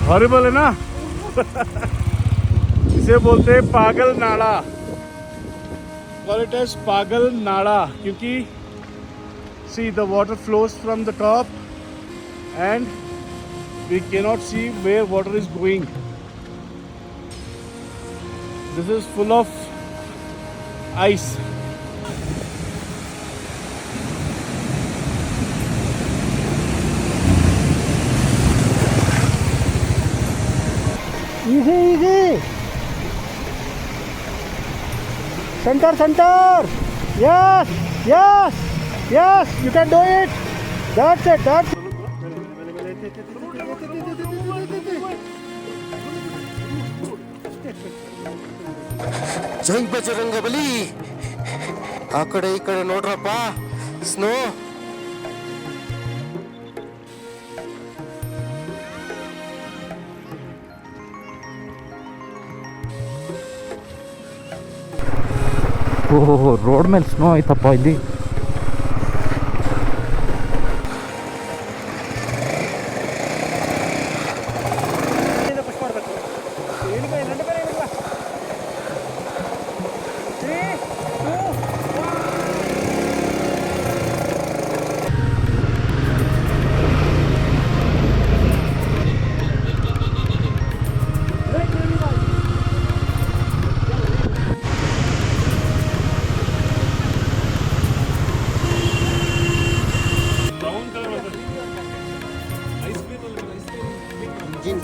Horrible है ना। इसे बोलते हैं पागल नाला। Call it as पागल नाला क्योंकि see the water flows from the top and we cannot see where water is going. This is full of ice. Easy, easy. Center, center. Yes, yes, yes. You can do it. That's it. That's it. ಜೈ ಬಜರಂಗ ಬಲಿ. ಆ ಕಡೆ ಈ ಕಡೆ ನೋಡ್ರಪ್ಪ, snow. ಓಹೋ, road ಮೇಲೆ snow ಆಯ್ತಪ್ಪ ಇಲ್ಲಿ.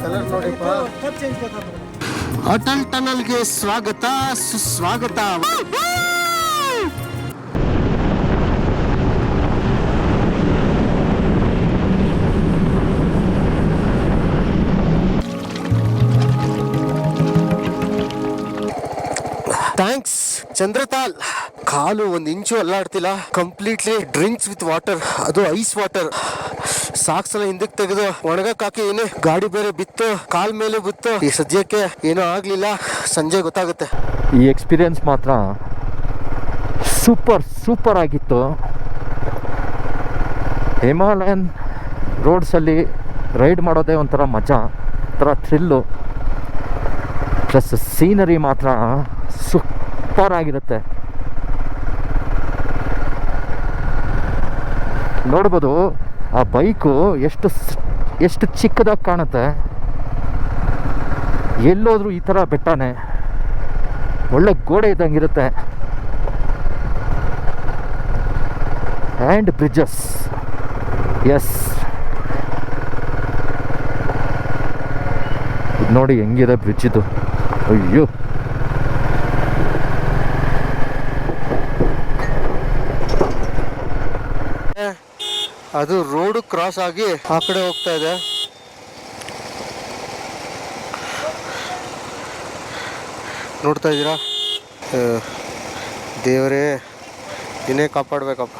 ಕಲರ್ ನೋಡಿಪ್ಪ. ಅಟಲ್ ಟನಲ್ಗೆ ಸ್ವಾಗತ ಸುಸ್ವಾಗತ. ಥ್ಯಾಂಕ್ಸ್ ಚಂದ್ರತಾಲ್. ಕಾಲು 1 ಇಂಚು ಅಲ್ಲಾಡ್ತಿಲ್ಲ. ಕಂಪ್ಲೀಟ್ಲಿ ಡ್ರಿಂಕ್ಸ್ ವಿತ್ ವಾಟರ್, ಅದು ಐಸ್ ವಾಟರ್. ಸಾಕ್ಸ್ ಎಲ್ಲ ಹಿಂದಕ್ಕೆ ತೆಗೆದು ಒಣಗಕ್ಕೆ ಹಾಕಿ ಏನೇ ಗಾಡಿ ಬೇರೆ ಬಿತ್ತು, ಕಾಲ್ ಮೇಲೆ ಬಿತ್ತು. ಈ ಸದ್ಯಕ್ಕೆ ಏನೂ ಆಗ್ಲಿಲ್ಲ, ಸಂಜೆ ಗೊತ್ತಾಗುತ್ತೆ. ಈ ಎಕ್ಸ್ಪೀರಿಯನ್ಸ್ ಮಾತ್ರ ಸೂಪರ್ ಆಗಿತ್ತು. ಹಿಮಾಲಯನ್ ರೋಡ್ಸಲ್ಲಿ ರೈಡ್ ಮಾಡೋದೇ ಒಂಥರ ಮಜಾ, ಒಂಥರ ಥ್ರಿಲ್ಲು. ಪ್ಲಸ್ ಸೀನರಿ ಮಾತ್ರ ಸೂಪರ್ ಆಗಿರುತ್ತೆ. ನೋಡ್ಬೋದು ಆ ಬೈಕು ಎಷ್ಟು ಚಿಕ್ಕದಾಗಿ ಕಾಣುತ್ತೆ. ಎಲ್ಲೋದ್ರೂ ಈ ಥರ ಬೆಟ್ಟನೇ, ಒಳ್ಳೆ ಗೋಡೆ ಇದ್ದಂಗಿರುತ್ತೆ. And bridges, S. ಇದು ನೋಡಿ ಹೆಂಗಿದೆ ಬ್ರಿಡ್ಜ್ ಇದು. ಅಯ್ಯೋ, ಅದು ರೋಡ್ ಕ್ರಾಸ್ ಆಗಿ ಆ ಕಡೆ ಹೋಗ್ತಾ ಇದೆ. ನೋಡ್ತಾ ಇದ್ದೀರಾ? ದೇವರೇ ಇನ್ನೇ ಕಾಪಾಡ್ಬೇಕಪ್ಪ.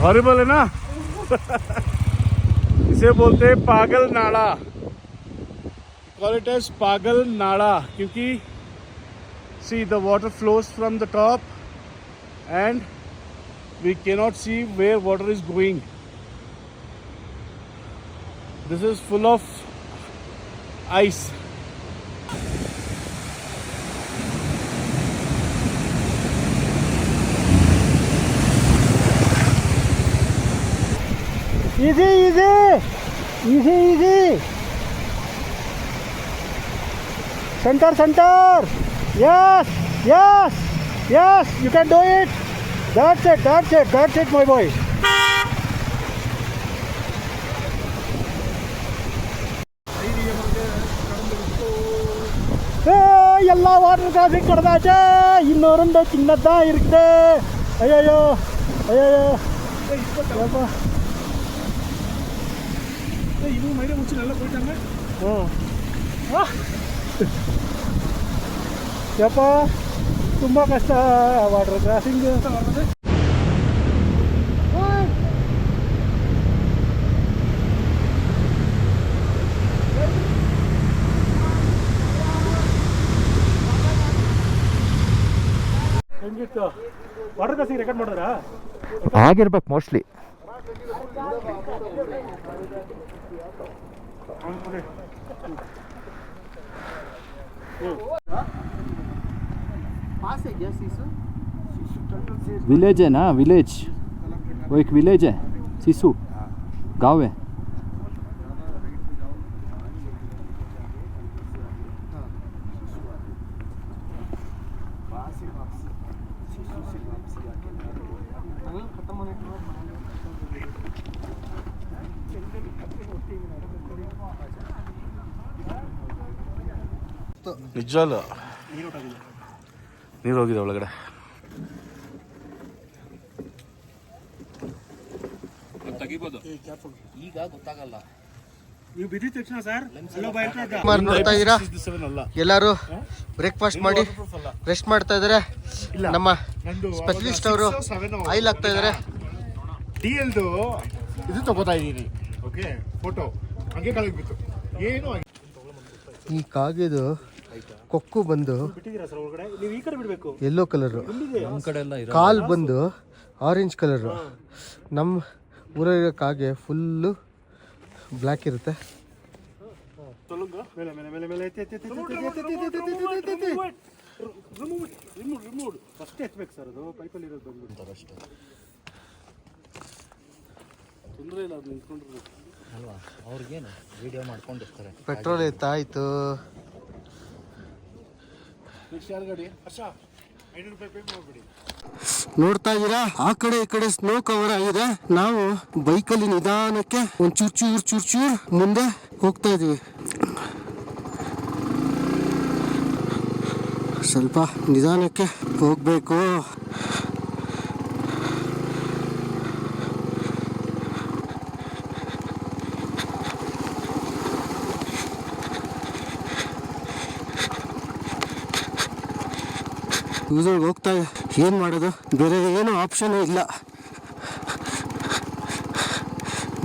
हॉरिबल है ना इसे बोलते हैं पागल नाला, कॉल इट एज पागल नाला, क्योंकि see the water flows from the top and we cannot see where water is going. This is full of ice. Easy, easy, easy, easy. Center, center. Yes, yes, yes. You can do it. That's it, that's it, that's it, my boy. எல்லா water crossing கிடந்தாச்சு, இன்னும் 2 சின்னதான் இருக்குது. ஐயோ ஐயோ ஏப்பா, ಇವು ಮೈಡೆ ಮುಚ್ಚಿ ಎಲ್ಲ போயிட்டாங்க. ಯಪ್ಪ ತುಂಬ ಕಷ್ಟ ವಾಟರ್ ಕ್ರಾಸಿಂಗ್. ಹೆಂಗಿತ್ತು ವಾಟರ್ ಕ್ರಾಸಿಂಗ್? ರೆಕಾರ್ಡ್ ಮಾಡಿದ್ರಾ? ಆಗಿರ್ಬೇಕು ಮೋಸ್ಟ್ಲಿ. विलेज है ना, विलेज, वो एक विलेज है सिसु, गांव है. ನಿಜ ಅಲ್ಲ, ನೀರು ಹೋಗಿದೆ ಒಳಗಡೆ. ಈಗ ಗೊತ್ತಾಗಲ್ಲ. ನೀವು ಬಿದ್ದಿದ ತಕ್ಷಣ ಸರ್ ನೋಡ್ತಾ ಇದ್ದೀರಾ, ಎಲ್ಲರೂ ಬ್ರೇಕ್ಫಾಸ್ಟ್ ಮಾಡಿ ರೆಸ್ಟ್ ಮಾಡ್ತಾ ಇದ್ದಾರೆ. ನಮ್ಮ ಸ್ಪೆಷಲಿಸ್ಟ್ ಅವರು ಆಯಿಲ್ ಹಾಕ್ತಾ ಇದ್ದಾರೆ. DLದು ಇದು ತಗೋತಾ ಇದ್ದೀನಿ. ಓಕೆ, ಫೋಟೋ ಹಂಗೆ ಕಳಗ್ಬಿತ್ತು ಏನು. ಈ ಕಾಗೆದು ಕೊಕ್ಕು ಬಂದು ಬಿಟ್ಟಿದ್ದೀರಾ ಸರ್ ಒಳಗಡೆ? ನೀವು ಈ ಕಡೆ ಬಿಡಬೇಕು. ಯೆಲ್ಲೋ ಕಲರು, ನಮ್ಮ ಕಡೆ ಎಲ್ಲ ಕಾಲು ಬಂದು ಆರೆಂಜ್ ಕಲರು. ನಮ್ಮ ಊರಲ್ಲಿರೋ ಕಾಗೆ ಫುಲ್ಲು ಬ್ಲ್ಯಾಕ್ ಇರುತ್ತೆ. ಮೇಲೆ ಮೇಲೆ ಮೇಲೆ ಮೇಲೆ ಫಸ್ಟ್ ಎತ್ತಬೇಕು ಸರ್, ಅದು ಪೈಪಲ್ಲಿ ಇರೋದು ಬಂದ್ಬಿಡ್ತಾರೆ ಅಷ್ಟೇ. ತೊಂದರೆ ಇಲ್ಲ, ಅದು ನಿಂತ್ಕೊಂಡ್ರು ಅಲ್ವಾ, ಅವ್ರಿಗೇನು ವಿಡಿಯೋ ಮಾಡ್ಕೊಂಡಿರ್ತಾರೆ. ಪೆಟ್ರೋಲ್ ಎತ್ತಾಯಿತು. ನೋಡ್ತಾ ಇದ್ದೀರಾ, ಆ ಕಡೆ ಈ ಕಡೆ ಸ್ನೋ ಕವರ್ ಆಗಿದೆ. ನಾವು ಬೈಕಲ್ಲಿ ನಿಧಾನಕ್ಕೆ ಒಂದು ಚೂರ್ ಮುಂದೆ ಹೋಗ್ತಾ ಇದೀವಿ. ಸ್ವಲ್ಪ ನಿಧಾನಕ್ಕೆ ಹೋಗ್ಬೇಕು. ಯೂಸರ್ಗೆ ಹೋಗ್ತಾ ಏನು ಮಾಡೋದು, ಬೇರೆ ಏನೂ ಆಪ್ಷನ್ ಇಲ್ಲ.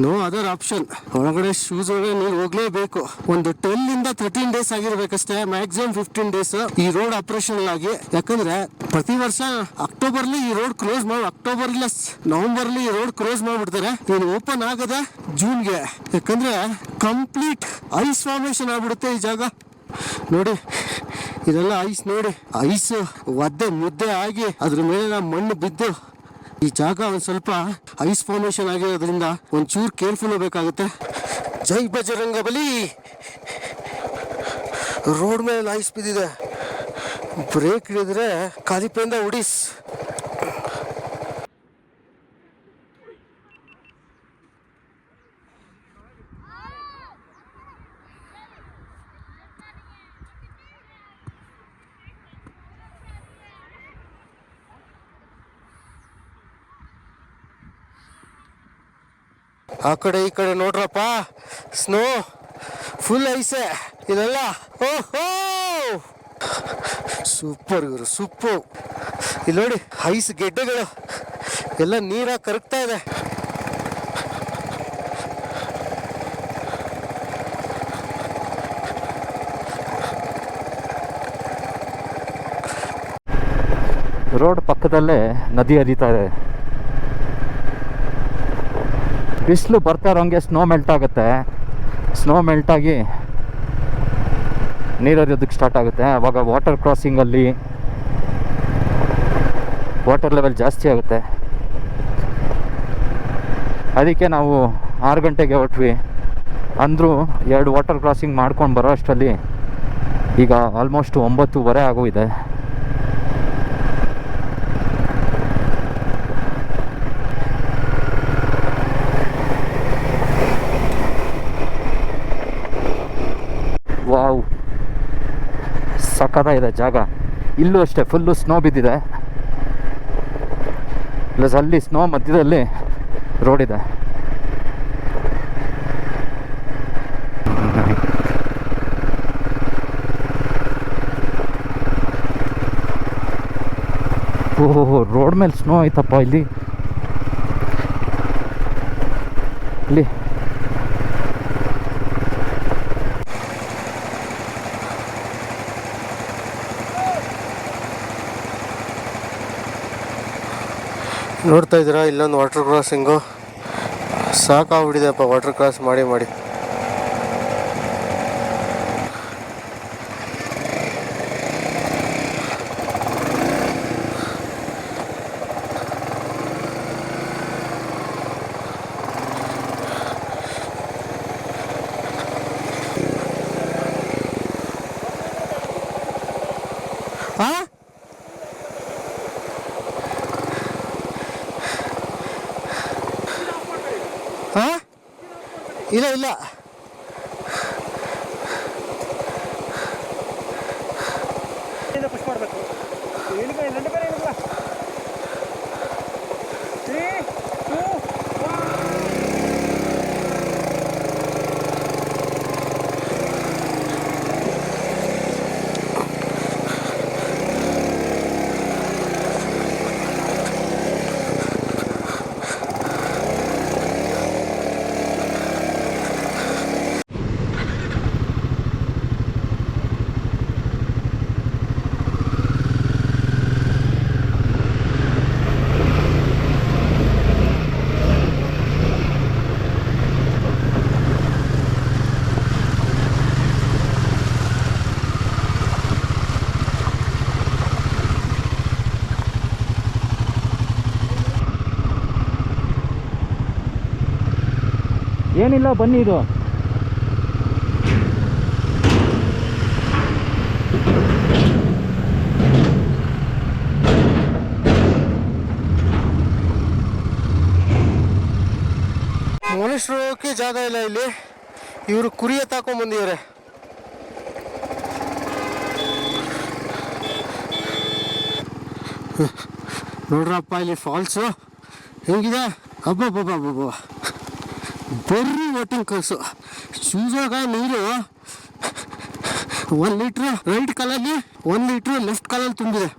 No other option. ಒಳಗಡೆ ಶೂಸ್ ಒಳಗಡೆ ನೀರು ಹೋಗ್ಲೇಬೇಕು. ಒಂದು 10 to 13 days ಆಗಿರ್ಬೇಕಷ್ಟೇ, ಮ್ಯಾಕ್ಸಿಮಮ್ 15 days ಈ ರೋಡ್ ಆಪರೇಷನ್ ಆಗಿ. ಯಾಕಂದ್ರೆ ಪ್ರತಿ ವರ್ಷ ಅಕ್ಟೋಬರ್ಲಿ ಈ ರೋಡ್ ಕ್ಲೋಸ್ ಮಾಡಿ, ಅಕ್ಟೋಬರ್ ಇಲ್ಲ ನವೆಂಬರ್ಲಿ ಈ ರೋಡ್ ಕ್ಲೋಸ್ ಮಾಡ್ಬಿಡ್ತಾರೆ. ಇನ್ನು ಓಪನ್ ಆಗದೆ ಜೂನ್ಗೆ. ಯಾಕಂದ್ರೆ ಕಂಪ್ಲೀಟ್ ಐಸ್ ಫಾರ್ಮೇಶನ್ ಆಗ್ಬಿಡುತ್ತೆ ಈ ಜಾಗ. ನೋಡಿ ಇದೆಲ್ಲ ಐಸ್, ನೋಡಿ ಐಸ್ ಒದ್ದೆ ಮುದ್ದೆ ಆಗಿ ಅದ್ರ ಮೇಲೆ ಮಣ್ಣು ಬಿದ್ದು ಈ ಜಾಗ ಒಂದು ಸ್ವಲ್ಪ ಐಸ್ ಫಾರ್ಮೇಶನ್ ಆಗಿರೋದ್ರಿಂದ ಒಂಚೂರು ಕೇರ್ಫುಲ್ ಬೇಕಾಗುತ್ತೆ. ಜೈ ಬಜರಂಗ ಬಲಿ. ರೋಡ್ ಮೇಲೆ ಐಸ್ ಬಿದ್ದಿದೆ, ಬ್ರೇಕ್ ಹಿಡಿದ್ರೆ ಕಾಲಿಪೆಯಿಂದ ಉಡಿಸ್. ಆ ಕಡೆ ಈ ಕಡೆ ನೋಡ್ರಪ್ಪ, ಸ್ನೋ ಫುಲ್ ಐಸೆ ಇದೆಲ್ಲ. ಓಹೋ, ಸೂಪರ್ ಗುರು, ಸೂಪರ್. ಇಲ್ಲಿ ನೋಡಿ ಐಸ್ ಗೆಡ್ಡೆಗಳು ಎಲ್ಲ ನೀರಾಗಿ ಕರಗ್ತಾ ಇದೆ. ರೋಡ್ ಪಕ್ಕದಲ್ಲೇ ನದಿ ಹರಿತಾ ಇದೆ. ಬಿಸಿಲು ಬರ್ತಾ ಇರೋಂಗೆ ಸ್ನೋ ಮೆಲ್ಟ್ ಆಗುತ್ತೆ. ಸ್ನೋ ಮೆಲ್ಟಾಗಿ ನೀರು ಹರಿಯೋದಕ್ಕೆ ಸ್ಟಾರ್ಟ್ ಆಗುತ್ತೆ. ಆವಾಗ ವಾಟರ್ ಕ್ರಾಸಿಂಗಲ್ಲಿ ವಾಟರ್ ಲೆವೆಲ್ ಜಾಸ್ತಿ ಆಗುತ್ತೆ. ಅದಕ್ಕೆ ನಾವು 6 ಗಂಟೆಗೆ ಹೊರಟ್ವಿ. ಅಂದರೂ 2 ವಾಟರ್ ಕ್ರಾಸಿಂಗ್ ಮಾಡ್ಕೊಂಡು ಬರೋ ಅಷ್ಟರಲ್ಲಿ ಈಗ ಆಲ್ಮೋಸ್ಟ್ 9:15 ಆಗೋಗಿದೆ. ವಾವ್, ಸಖತ್ತಾಗಿದೆ ಜಾಗ. ಇಲ್ಲೂ ಅಷ್ಟೇ ಫುಲ್ಲು ಸ್ನೋ ಬಿದ್ದಿದೆ. ಪ್ಲಸ್ ಅಲ್ಲಿ ಸ್ನೋ ಮಧ್ಯದಲ್ಲಿ ರೋಡ್ ಇದೆ. ಓಹೋ, ರೋಡ್ ಮೇಲೆ ಸ್ನೋ ಆಯ್ತಪ್ಪ ಇಲ್ಲಿ. ನೋಡ್ತಾ ಇದ್ದೀರಾ, ಇಲ್ಲೊಂದು ವಾಟರ್ ಕ್ರಾಸಿಂಗು. ಸಾಕಾಗ್ಬಿಟ್ಟಿದೆಪ್ಪ ವಾಟರ್ ಕ್ರಾಸ್ ಮಾಡಿ ಮಾಡಿ. ಇಲ್ಲ ಇಲ್ಲ, ಪುಷ್ ಮಾಡಬೇಕು. ಏನಿಲ್ಲ, ಬನ್ನಿ. ಇದು ಮನುಷ್ಯರು ಹೋಗೋಕ್ಕೆ ಜಾಗ ಇಲ್ಲ ಇಲ್ಲಿ. ಇವರು ಕುರಿ ಎತ್ತಾಕೊಂಡ್ ಬಂದಿದ್ದಾರೆ. ನೋಡ್ರಪ್ಪ ಇಲ್ಲಿ ಫಾಲ್ಸು ಹೇಗಿದೆ. ಹಬ್ಬ ಬರ್ರಿ ವಾಟರ್ ಕಲ್ಸು. ಚೂಸಾಗ ನೀರು 1 ಲೀಟ್ರ್ ರೈಟ್ ಕಾಲಲ್ಲಿ 1 ಲೀಟ್ರ್ ಲೆಫ್ಟ್ ಕಾಲಲ್ಲಿ ತುಂಬಿದೆ.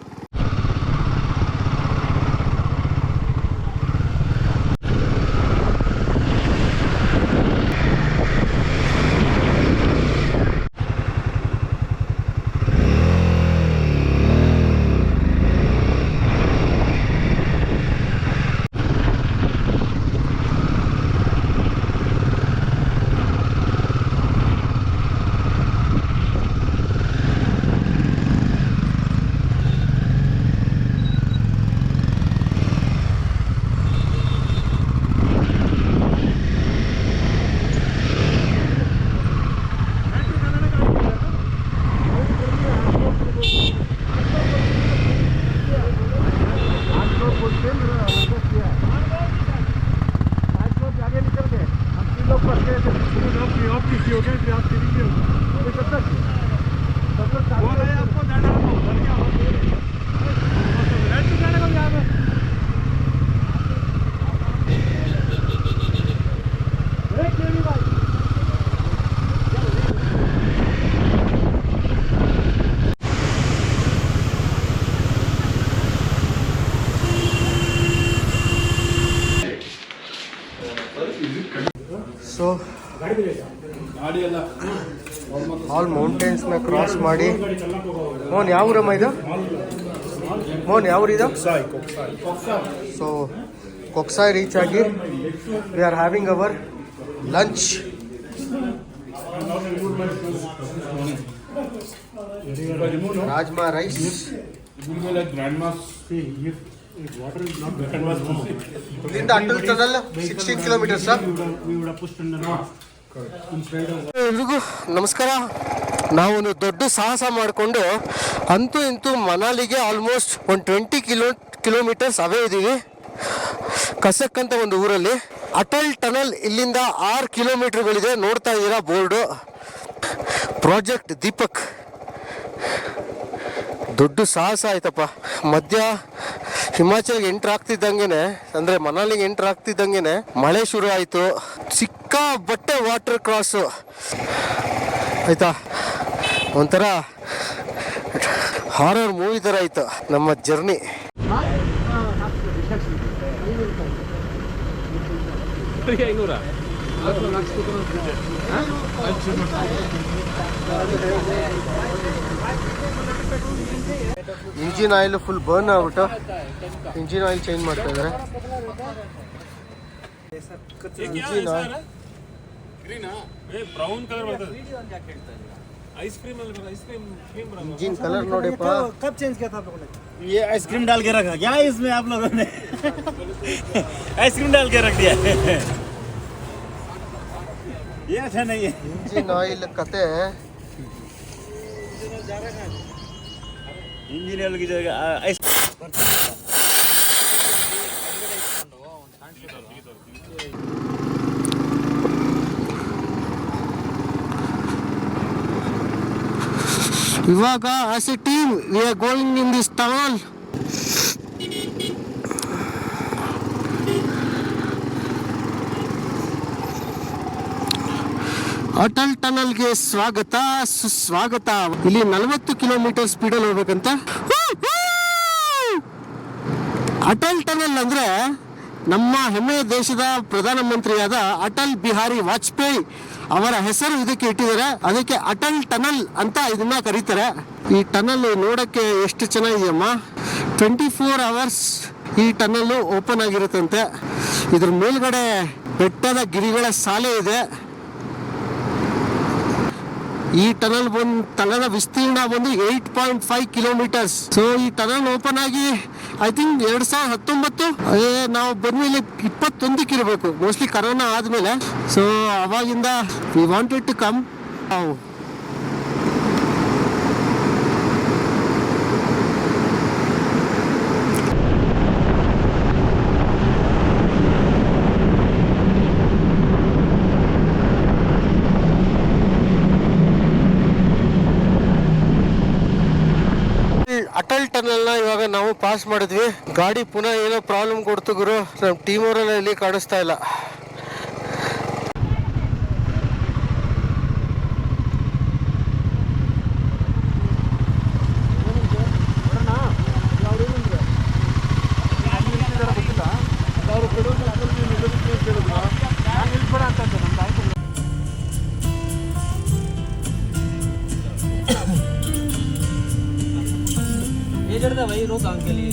ಸೊ ಆಲ್ ಮೌಂಟೇನ್ಸ್ನ ಕ್ರಾಸ್ ಮಾಡಿ. ಯಾವ ಊರಮ್ಮ ಇದು? ಮೋನ್ ಯಾವ ಇದು? ಸೊ ಕೊಕ್ಸಾಯ್ ರೀಚ್ ಆಗಿ we are having our lunch. Rajma rice. ಇಲ್ಲಿಂದ ಅಟಲ್ ಟನಲ್ 16 ಕಿಲೋಮೀಟರ್ಸ್. ಎಲ್ರಿಗೂ ನಮಸ್ಕಾರ. ನಾವೊಂದು ದೊಡ್ಡ ಸಾಹಸ ಮಾಡಿಕೊಂಡು ಅಂತೂ ಇಂತೂ ಮನಾಲಿಗೆ ಆಲ್ಮೋಸ್ಟ್ ಒಂದು 20 ಕಿಲೋಮೀಟರ್ಸ್ ಅವೇ ಇದ್ದೀವಿ. ಕಸಕ್ ಅಂತ ಒಂದು ಊರಲ್ಲಿ. ಅಟಲ್ ಟನಲ್ ಇಲ್ಲಿಂದ 6 ಕಿಲೋಮೀಟರ್ಗಳಿದೆ. ನೋಡ್ತಾ ಇದ್ದೀರಾ ಬೋರ್ಡು, ಪ್ರಾಜೆಕ್ಟ್ ದೀಪಕ್. ದೊಡ್ಡ ಸಾಹಸ ಆಯ್ತಪ್ಪ. ಮಧ್ಯ ಹಿಮಾಚಲ್ಗೆ ಎಂಟ್ರ್ ಆಗ್ತಿದ್ದಂಗೆ, ಅಂದರೆ ಮನಾಲಿಗೆ ಎಂಟ್ರ್ ಆಗ್ತಿದ್ದಂಗೆ ಮಳೆ ಶುರು ಆಯಿತು. ಸಿಕ್ಕಾಬಟ್ಟೆ ವಾಟರ್ ಕ್ರಾಸು ಆಯಿತಾ. ಒಂಥರ ಹಾರರ್ ಮೂವಿ ಥರ ಆಯಿತು ನಮ್ಮ journey. Engine oil full burn ಆಗ್ಬಿಟ್ಟು ಇಂಜಿನ್ ಆಯಿಲ್ ಚೇಂಜ್ ಮಾಡ್ತಾ ಇದ್ದಾರೆ. ಇಂಜಿನ್ इंजिन कलर नोड़ेप कब चेंज किया था आप लोगों ने? ये आइसक्रीम डाल के रखा क्या इसमें आप लोगों ने? आइसक्रीम डाल के रख दिया ये अच्छा नहीं है. इंजिन ऑयल कते इंजिन ऑयल की जगह आइस ಇವಾಗ as a team we are going in this tunnel. Atal ಟನಲ್ಗೆ ಸ್ವಾಗತ ಸುಸ್ವಾಗತ. ಇಲ್ಲಿ 40 ಕಿಲೋಮೀಟರ್ ಸ್ಪೀಡಲ್ಲಿ ಹೋಗ್ಬೇಕಂತ. ಅಟಲ್ ಟನಲ್ ಅಂದ್ರೆ ನಮ್ಮ ಹೆಮ್ಮೆಯ ದೇಶದ ಪ್ರಧಾನಮಂತ್ರಿಯಾದ ಅಟಲ್ ಬಿಹಾರಿ ವಾಜಪೇಯಿ ಅವರ ಹೆಸರು ಇದಕ್ಕೆ ಇಟ್ಟಿದ್ದಾರೆ. ಅದಕ್ಕೆ ಅಟಲ್ ಟನಲ್ ಅಂತ ಇದನ್ನ ಕರೀತಾರೆ. ಈ ಟನಲ್ ನೋಡಕ್ಕೆ ಎಷ್ಟು ಚೆನ್ನಾಗಿದೆಯಮ್ಮ. 24 ಅವರ್ಸ್ ಈ ಟನಲ್ ಓಪನ್ ಆಗಿರುತ್ತಂತೆ. ಇದ್ರ ಮೇಲ್ಗಡೆ ಬೆಟ್ಟದ ಗಿರಿಗಳ ಸಾಲೆ ಇದೆ. ಈ ಟನಲ್ ತನದ ವಿಸ್ತೀರ್ಣ ಬಂದು 8.5 ಕಿಲೋಮೀಟರ್ಸ್. ಸೊ ಈ ಟನಲ್ ಓಪನ್ ಆಗಿ ಐ ಥಿಂಕ್ 2019 ನಾವು ಬಂದ್ಮೇಲೆ 21ಕ್ಕೆ ಇರಬೇಕು, ಮೋಸ್ಟ್ಲಿ ಕರೋನಾ ಆದ್ಮೇಲೆ. ಸೊ ಅವಾಗಿಂದ we wanted to come. Atal ಟನಲ್ನ ಇವಾಗ ನಾವು ಪಾಸ್ ಮಾಡಿದ್ವಿ. ಗಾಡಿ ಪುನಃ ಏನೋ ಪ್ರಾಬ್ಲಮ್ ಕೊಡ್ತು ಗುರು. ನಮ್ಮ ಟೀಮ್ ಅವರೆಲ್ಲ ಇಲ್ಲಿ ಕಾಣಿಸ್ತಾ ಇಲ್ಲ. ये चढ़ता भाई रोक के लिए